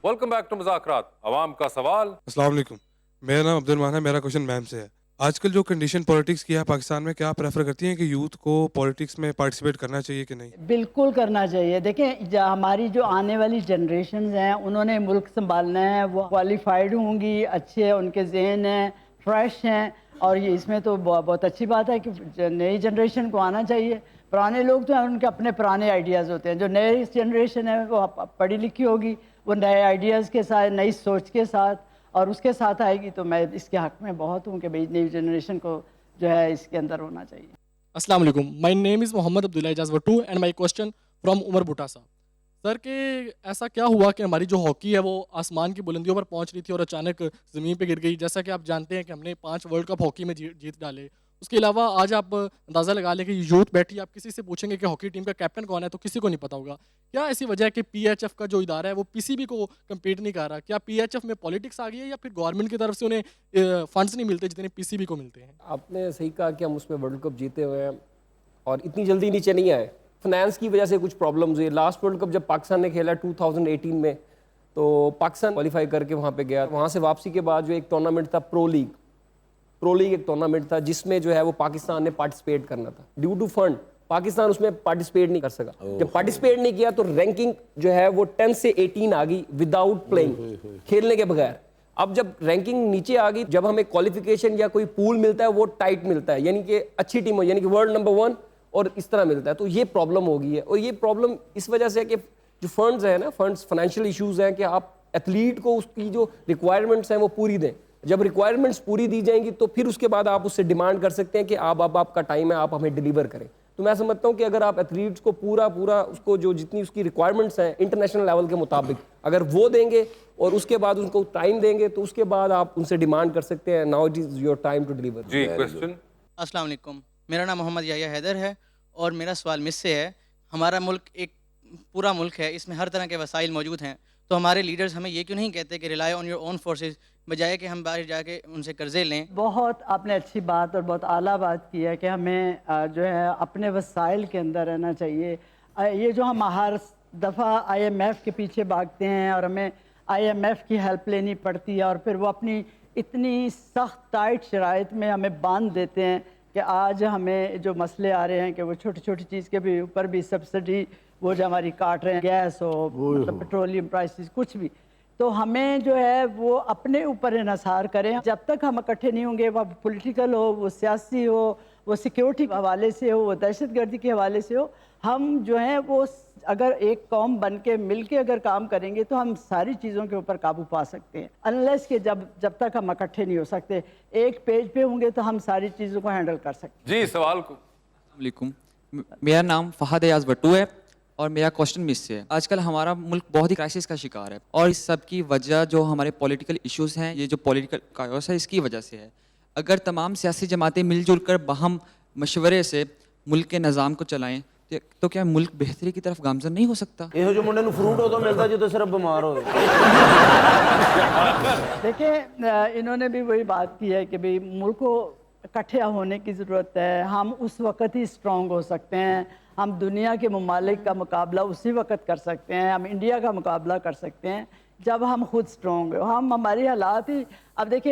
वेलकम बैक टू मुज़ाकरात अवाम का सवाल। अस्सलाम वालेकुम, मेरा नाम अब्दुल मान है। मेरा क्वेश्चन मैम से है, आजकल जो कंडीशन पॉलिटिक्स की है पाकिस्तान में, क्या प्रेफर करती हैं कि यूथ को पॉलिटिक्स में पार्टिसिपेट करना चाहिए कि नहीं? बिल्कुल करना चाहिए। देखें हमारी जो आने वाली जनरेशन हैं उन्होंने मुल्क संभालना है, वो क्वालिफाइड होंगी, अच्छे उनके जहन हैं, फ्रेश हैं, और ये इसमें तो बहुत अच्छी बात है कि नई जनरेशन को आना चाहिए। पुराने लोग तो हैं, उनके अपने पुराने आइडियाज़ होते हैं। जो नई जनरेशन है वो पढ़ी लिखी होगी, वो नए आइडियाज़ के साथ, नई सोच के साथ और उसके साथ आएगी। तो मैं इसके हक़ में बहुत हूँ कि भाई नई जनरेशन को जो है इसके अंदर होना चाहिए। अस्सलाम वालेकुम, my name is Mohammad Abdullah Ijaz Wattoo and my question from Umar Bhutta साहब। सर के ऐसा क्या हुआ कि हमारी जो हॉकी है वो आसमान की बुलंदियों पर पहुंच रही थी और अचानक ज़मीन पे गिर गई? जैसा कि आप जानते हैं कि हमने 5 वर्ल्ड कप हॉकी में जीत डाले। उसके अलावा आज आप अंदाज़ा लगा लें कि यूथ बैठी, आप किसी से पूछेंगे कि हॉकी टीम का कैप्टन कौन है तो किसी को नहीं पता होगा। क्या ऐसी वजह है कि PHF का जो इदारा है वो PCB को कम्पीट नहीं कर रहा? क्या PHF में पॉलिटिक्स आ गई है या फिर गवर्नमेंट की तरफ से उन्हें फंड्स नहीं मिलते जितने PCB को मिलते हैं? आपने सही कहा कि हम उसमें वर्ल्ड कप जीते हुए हैं और इतनी जल्दी नीचे नहीं आए। फाइनेंस की वजह से कुछ प्रॉब्लम्स हुई। लास्ट वर्ल्ड कप जब पाकिस्तान ने खेला 2018 में, तो पाकिस्तान क्वालिफाई करके वहाँ पे गया। वहाँ से वापसी के बाद जो एक टूर्नामेंट था प्रो लीग एक टूर्नामेंट था जिसमें जो है वो पाकिस्तान ने पार्टिसिपेट करना था। ड्यू टू फंड पाकिस्तान उसमें पार्टिसिपेट नहीं कर सका। जब पार्टिसिपेट नहीं किया तो रैंकिंग जो है वो 10 से 18 आ गई विदाउट प्लेइंग, खेलने के बगैर। अब जब रैंकिंग नीचे आ गई, जब हमें क्वालिफिकेशन या कोई पूल मिलता है वो टाइट मिलता है, यानी कि अच्छी टीम हो, यानी कि वर्ल्ड नंबर 1 और इस तरह मिलता है। तो ये प्रॉब्लम हो गई है और ये प्रॉब्लम इस वजह से है कि जो फंड्स हैं ना, फंड्स फाइनेंशियल इश्यूज हैं कि आप एथलीट को उसकी जो रिक्वायरमेंट्स हैं वो पूरी दें। जब रिक्वायरमेंट्स पूरी दी जाएंगी तो फिर उसके बाद आप उससे डिमांड कर सकते हैं कि अब आपका टाइम है, आप हमें डिलीवर करें। तो मैं समझता हूँ कि अगर आप एथलीट्स को पूरा उसको जो जितनी उसकी रिक्वायरमेंट्स हैं इंटरनेशनल लेवल के मुताबिक अगर वो देंगे और उसके बाद उनको टाइम देंगे तो उसके बाद आप उनसे डिमांड कर सकते हैं now it is your time to deliver. जी क्वेश्चन। अस्सलाम वालेकुम, मेरा नाम मोहम्मद याह्या हैदर है और मेरा सवाल मिस से है। हमारा मुल्क एक पूरा मुल्क है, इसमें हर तरह के वसाइल मौजूद हैं, तो हमारे लीडर्स हमें ये क्यों नहीं कहते कि rely on your own forces, बजाय कि हम बाहर जाके उनसे कर्जे लें? बहुत आपने अच्छी बात और बहुत आला बात की है कि हमें जो है अपने वसाइल के अंदर रहना चाहिए। ये जो हम हर दफ़ा IMF के पीछे भागते हैं और हमें IMF की हेल्प लेनी पड़ती है और फिर वो अपनी इतनी सख्त टाइट शराइत में हमें बांध देते हैं कि आज हमें जो मसले आ रहे हैं कि वो छोटी छोटी चीज़ के भी ऊपर भी सब्सिडी वो जो हमारी काट रहे हैं, गैस हो मतलब पेट्रोलियम प्राइसेस कुछ भी, तो हमें जो है वो अपने ऊपर इन्हिसार करें। जब तक हम इकट्ठे नहीं होंगे, वह पॉलिटिकल हो, वो सियासी हो, वो सिक्योरिटी के हवाले से हो, वो दहशतगर्दी के हवाले से हो, हम जो है वो अगर एक कौम बन के मिल के अगर काम करेंगे तो हम सारी चीज़ों के ऊपर काबू पा सकते हैं। अनलेस के जब तक हम इकट्ठे नहीं हो सकते, एक पेज पे होंगे तो हम सारी चीज़ों को हैंडल कर सकते हैं। जी सवाल को। वालेकुम, मेरा नाम फहद एयाज भट्टू है और मेरा क्वेश्चन मिस से है। आजकल हमारा मुल्क बहुत ही क्राइसिस का शिकार है और इस सब की वजह जो हमारे पॉलिटिकल इश्यूज हैं, ये जो पॉलिटिकल कायोस है, इसकी वजह से है। अगर तमाम सियासी जमातें मिलजुल कर बाहम मशवरे से मुल्क के निज़ाम को चलाएं तो क्या मुल्क बेहतरी की तरफ गामजन नहीं हो सकता? ਇਹੋ ਜਿਹੇ ਮੁੰਡੇ ਨੂੰ ਫਰੂਟ ਉਦੋਂ ਮਿਲਦਾ ਜਦੋਂ ਸਿਰਫ ਬਿਮਾਰ ਹੋਵੇ। देखिए इन्होंने भी वही बात की है कि भाई मुल्क को इकट्ठे होने की ज़रूरत है। हम उस वक़्त ही स्ट्रॉन्ग हो सकते हैं, हम दुनिया के ममालिक का मुकाबला उसी वक़्त कर सकते हैं, हम इंडिया का मुकाबला कर सकते हैं जब हम खुद स्ट्रॉन्ग हो। हम हमारी हालात ही अब देखें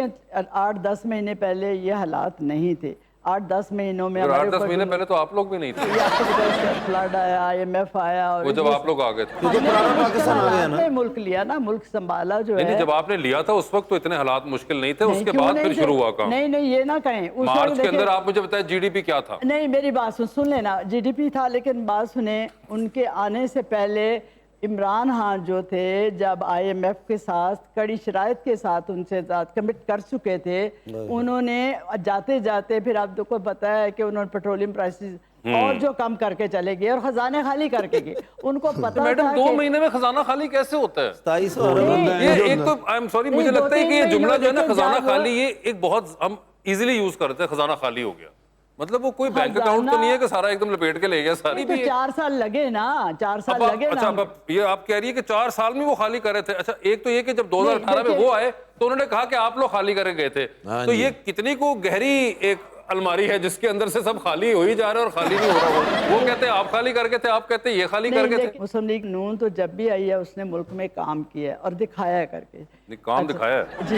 8-10 महीने पहले ये हालात नहीं थे। 8-10 महीनों में 8-10 महीने पहले तो आप लोग भी नहीं थे। फ्लड आया, IMF आया और वो जब आप लोग आ गए थे पाकिस्तान आ गया ना, मुल्क लिया ना, मुल्क संभाला जो है। जब आपने लिया था उस वक्त तो इतने हालात मुश्किल नहीं थे, उसके बाद फिर शुरू हुआ काम। नहीं ये ना कहें, मार्च के अंदर आप मुझे बताएं GDP क्या था? नहीं मेरी बात सुन लेना, GDP था, लेकिन बात सुने, उनके आने से पहले इमरान खान जो थे जब IMF के साथ कड़ी शराइत के साथ उनसे कमिट कर चुके थे, उन्होंने जाते जाते फिर आपको पता है कि उन्होंने पेट्रोलियम प्राइसेस और जो कम करके चले गए और खजाने खाली करके गए। उनको पता मैडम था 2 कि महीने में खजाना खाली कैसे होता है? 27 अरब ये एक तो आई एम सॉरी, मुझे नहीं, लगता है कि ये 2-3 जुमला जो है ना महीनों खजाना जब- खाली, ये एक बहुत हम इजीली यूज करते हैं, खजाना खाली हो गया। मतलब वो कोई बैंक अकाउंट तो नहीं है कि सारा एकदम लपेट के ले गया सारी तो भी। 4 साल लगे ना, 4 साल अब लगे अच्छा, ना। अब ये आप कह रही है कि 4 साल में वो खाली कर रहे थे। अच्छा, एक तो ये कि जब 2018 में देखिए- वो आए तो उन्होंने कहा कि आप लोग खाली करके गए थे। हाँ तो जी। ये कितनी को गहरी एक अलमारी है जिसके अंदर से सब खाली हो ही जा रहे हैं और खाली नहीं हो रहा। वो कहते हैं आप खाली करके थे, आप कहते हैं ये खाली करके थे। मुस्लिम लीग नून तो जब भी आई है उसने मुल्क में काम किया है और दिखाया है करके। नहीं, काम दिखाया है। जी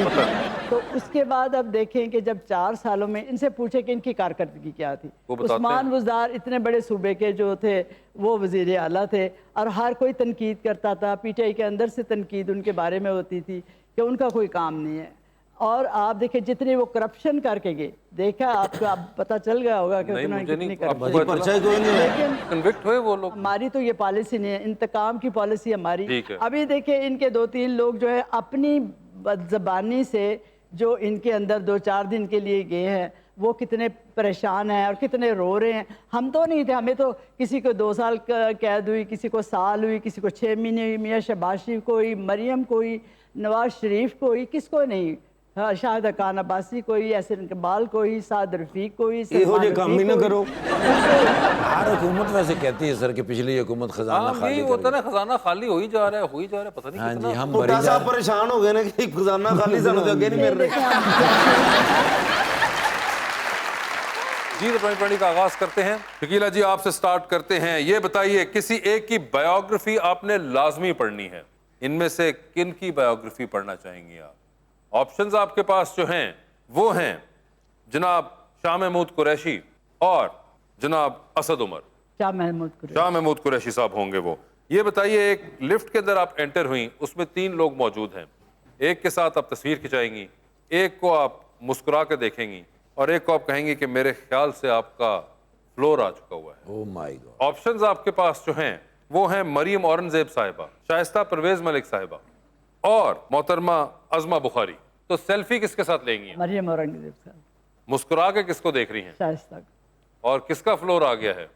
तो उसके बाद अब देखें कि जब 4 सालों में इनसे पूछे कि इनकी कारकर्दगी क्या थी। वो बताते उस्मान हैं। बुज़दार इतने बड़े सूबे के जो थे वो वजीर आला थे और हर कोई तनकीद करता था। पीटीआई के अंदर से तनकीद उनके बारे में होती थी कि उनका कोई काम नहीं है। और आप देखें जितने वो करप्शन करके गए, देखा आपको, अब पता चल गया होगा कि नहीं, उन्होंने मुझे कितनी नहीं, करप्शन। आपको पर्चा ही कोई नहीं है। लेकिन कन्विक्ट हुए वो लोग। हमारी तो ये पॉलिसी नहीं है, इंतकाम की पॉलिसी हमारी। ठीक है। अभी देखिए इनके 2-3 लोग जो है अपनी बदज़बानी से जो इनके अंदर 2-4 दिन के लिए गए हैं वो कितने परेशान हैं और कितने रो रहे हैं। हम तो नहीं थे, हमें तो किसी को 2 साल कैद हुई, किसी को साल हुई, किसी को 6 महीने हुई। मियाँ शहबाज शरीफ को हुई, मरियम को हुई, नवाज शरीफ को हुई, किसको नहीं। हाँ, शाहिद खान अब्बासी को ही, यासिर इकबाल को ही, साद रफीक को ही, ਇਹੋ ਜਿਹੇ ਕੰਮ ਹੀ ਨਾ ਕਰੋ। हर हुकूमत वैसे कहती है सर कि पिछली हुकूमत खजाना हाँ, खाली यही कर होता है गई। ना, खजाना खाली हो ही जा रहा है, हो ही जा रहा है, पता नहीं हाँ कितना। जी, हम भुट्टा बड़ी साहब परेशान हो गए ना कि खजाना खाली सानू तो अगे नहीं मिल रहे। जी, तो 2020 का आगाज करते हैं। शकीला जी, आपसे स्टार्ट करते हैं। ये बताइए, किसी एक की बायोग्राफी आपने लाजमी पढ़नी है, इनमें से किन की बायोग्राफी पढ़ना चाहेंगी आप? ऑप्शंस आपके पास जो हैं वो हैं जनाब शाह महमूद कुरैशी और जनाब असद उमर। शाह महमूद कुरैशी। शाह महमूद कुरैशी साहब होंगे वो। ये बताइए, एक लिफ्ट के अंदर आप एंटर हुई, उसमें 3 लोग मौजूद हैं। एक के साथ आप तस्वीर खिंचाएंगी, एक को आप मुस्कुरा के देखेंगी और एक को आप कहेंगी कि मेरे ख्याल से आपका फ्लोर आ चुका हुआ है। Oh my God. ऑप्शंस आपके पास जो हैं वो हैं मरियम औरंगजेब साहिबा, शाइस्ता परवेज मलिक साहिबा और मोहतरमा अज़मा बुखारी। तो सेल्फी किसके साथ लेंगी? मरियम औरंगजेब साहब। मुस्कुरा के किसको देख रही हैं? शाइस्ता। और किसका फ्लोर आ गया है?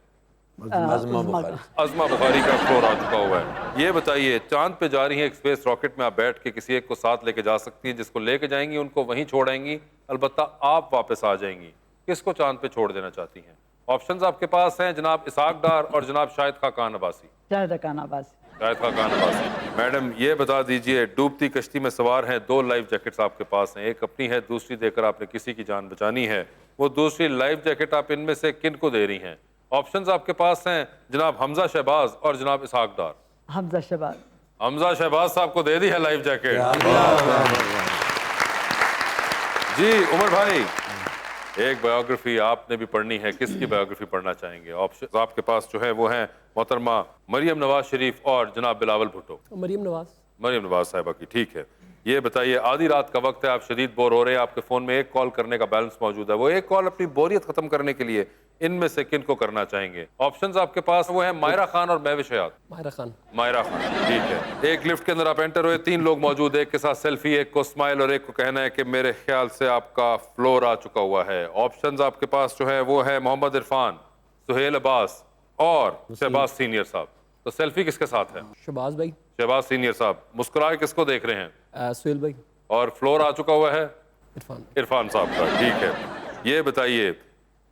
अज़मा बुखारी। अज़मा बुखारी का फ्लोर आ चुका हुआ है। ये बताइए, चांद पे जा रही हैं एक स्पेस रॉकेट में, आप बैठ के किसी एक को साथ लेके जा सकती हैं, जिसको लेके जाएंगी उनको वहीं छोड़ आएंगी, अलबत्ता आप वापस आ जाएंगी। किसको चांद पे छोड़ देना चाहती हैं? ऑप्शंस आपके पास हैं जनाब इसहाक डार और जनाब शाहिद खान अब्बासी। शाहिद खान अब्बासी। शाहिद खान अब्बासी। मैडम, ये बता दीजिए, डूबती कश्ती में सवार हैं, 2 लाइफ जैकेट्स आपके पास हैं, एक अपनी है, दूसरी देकर आपने किसी की जान बचानी है। वो दूसरी लाइफ जैकेट आप इनमें से किन को दे रही हैं? ऑप्शंस आपके पास हैं जनाब हमजा शहबाज और जनाब इसहाक डार। हमजा शहबाज। हमजा शहबाज साहब को दे दी है लाइफ जैकेट। जी उमर भाई, एक बायोग्राफी आपने भी पढ़नी है, किसकी बायोग्राफी पढ़ना चाहेंगे? ऑप्शन आपके पास जो है वो हैं मोहतरमा मरियम नवाज शरीफ और जनाब बिलावल भुट्टो। मरियम नवाज साहिबा की। ठीक है, ये बताइए, आधी रात का वक्त है, आप शदीद बोर हो रहे हैं, आपके फोन में एक कॉल करने का बैलेंस मौजूद है, वो एक कॉल अपनी बोरियत खत्म करने के लिए इनमें से किन को करना चाहेंगे? ऑप्शंस आपके पास वो हैं मायरा खान और महविश हयात। मायरा खान। मायरा खान, ठीक है। एक लिफ्ट के अंदर आप एंटर हुए, 3 लोग मौजूद, एक के साथ सेल्फी, एक को स्माइल और एक को कहना है कि मेरे ख्याल से आपका फ्लोर आ चुका हुआ है। ऑप्शंस आपके पास जो है वो है मोहम्मद इरफान, सुहेल अब्बास और शहबाज सीनियर साहब। तो सेल्फी किसके साथ है? शहबाज भाई। शहबाज सीनियर साहब। मुस्कुराए किसको देख रहे हैं? सुहेल भाई। और फ्लोर आ चुका हुआ है? इरफान। इरफान साहब का, ठीक है। ये बताइए,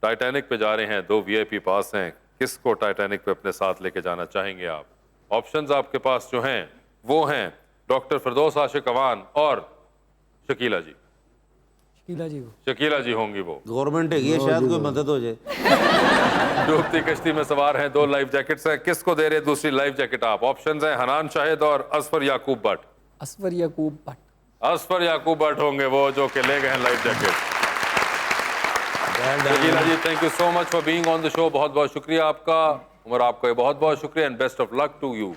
टाइटैनिक पे जा रहे हैं, 2 VIP पास हैं, किसको टाइटैनिक पे अपने साथ लेके जाना चाहेंगे आप? ऑप्शंस आपके पास जो हैं वो हैं डॉक्टर फिरदौस आशिक अवान और शकीला जी। शकीला जी होंगी वो। गवर्नमेंट है, शायद कोई मदद हो जाए। डूबती कश्ती में सवार हैं, 2 लाइफ जैकेट्स हैं, किसको दे रहे हैं दूसरी लाइफ जैकेट आप? ऑप्शंस हैं हनान शाहिद और असफर याकूब भट्ट। असफर याकूब भट्ट। असफर याकूब भट्ट होंगे वो जो कि ले गए हैं life jacket. Shakeela ji, thank you so much for being on the show. बहुत बहुत शुक्रिया आपका। उमर, आपका बहुत बहुत शुक्रिया and best of luck to you.